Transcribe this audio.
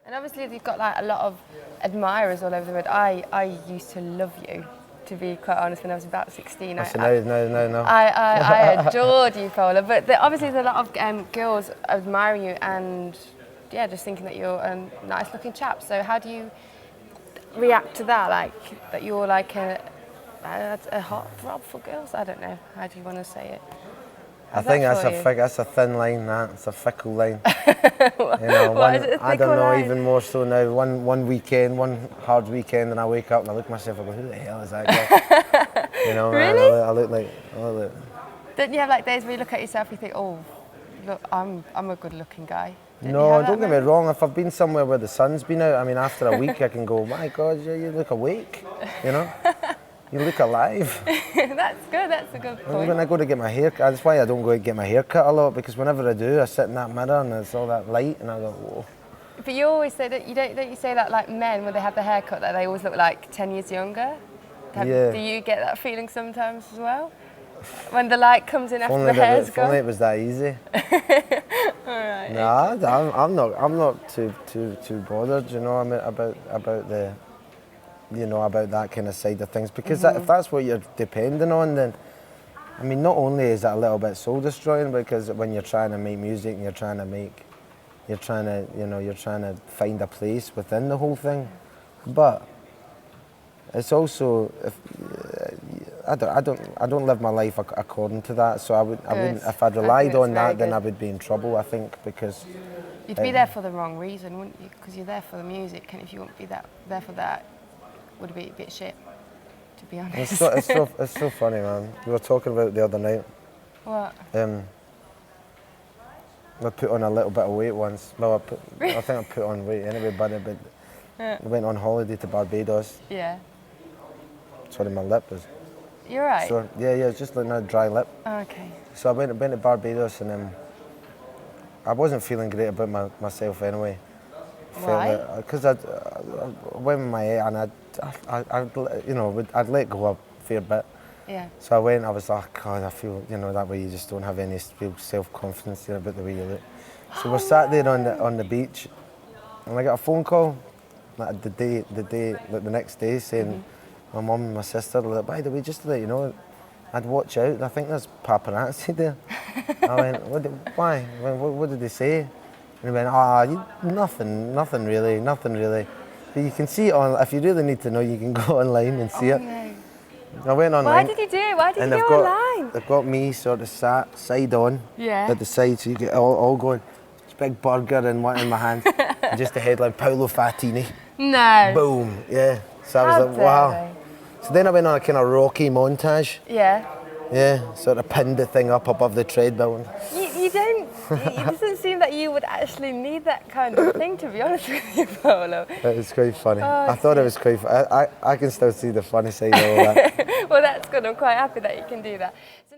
And obviously you've got like a lot of admirers all over the world. I used to love you, to be quite honest, when I was about 16. No. I adored you, Paolo. But obviously there's a lot of girls admiring you and, yeah, just thinking that you're a nice-looking chap. So how do you react to that? Like, that you're like a hot throb for girls? I don't know. How do you want to say it? I think that's a thin line. It's a fickle line. You know, Is it a I don't fickle know, line? even more so now. One weekend, one hard weekend, and I wake up and I look at myself and I go, "Who the hell is that guy?" You know, Really? I look like. Don't you have like days where you look at yourself and you think, oh, look, I'm a good-looking guy? No, don't get me wrong. If I've been somewhere where the sun's been out, I mean, after a week, I can go, "My God, you look awake." You know. You look alive. That's good, that's a good point. When I go to get my hair cut, that's why I don't go and get my hair cut a lot, because whenever I do, I sit in that mirror and it's all that light and I go, whoa. But you always say that, don't you say that like men, when they have their hair cut, that they always look like 10 years younger? Yeah. Do you get that feeling sometimes as well? When the light comes in after the hair's gone? If only it was that easy. Alright. No, I'm not too bothered, you know, about the, you know, about that kind of side of things, because if that's what you're depending on, then I mean, not only is that a little bit soul destroying, because when you're trying to make music and you're trying to find a place within the whole thing, but it's also, I don't live my life according to that, so I wouldn't, if I'd relied on that, then I would be in trouble, I think, because you'd be there for the wrong reason, wouldn't you? Because you're there for the music, and if you wouldn't be there for that, would be a bit shit, to be honest. It's so funny, man. We were talking about it the other night. What? I put on a little bit of weight once. Well, I think I put on weight anyway, but I went on holiday to Barbados. Yeah. Sorry, my lip is. You're right. So yeah, it's just like a dry lip. Oh, okay. So I went to Barbados, and I wasn't feeling great about myself anyway. Why? Because I went with my ex, and I'd let go a fair bit. Yeah. So I went, I was like, God, I feel, you know, that way you just don't have any real self-confidence there about the way you look. So we're sat there on the beach, and I got a phone call like the next day saying, my mum and my sister were like, by the way, just to let you know, I'd watch out, I think there's paparazzi there. I went, why? What did they say? And he went, nothing really. But you can see it on, if you really need to know, you can go online and see it. No. I went online. Why did you do it? Why did you go online? They've got me sort of sat side on at the side, so you get all going. It's a big burger and one in my hand. And just the headline, Paolo FATini. No. Boom, yeah. So I was like, wow. So then I went on a kind of Rocky montage. Yeah. Yeah, sort of pinned the thing up above the treadmill. You don't, it doesn't seem that you would actually need that kind of thing, to be honest with you, Paolo. It was quite funny. Oh, I thought it was quite funny. I can still see the funny side of all that. Well, that's good. I'm quite happy that you can do that. So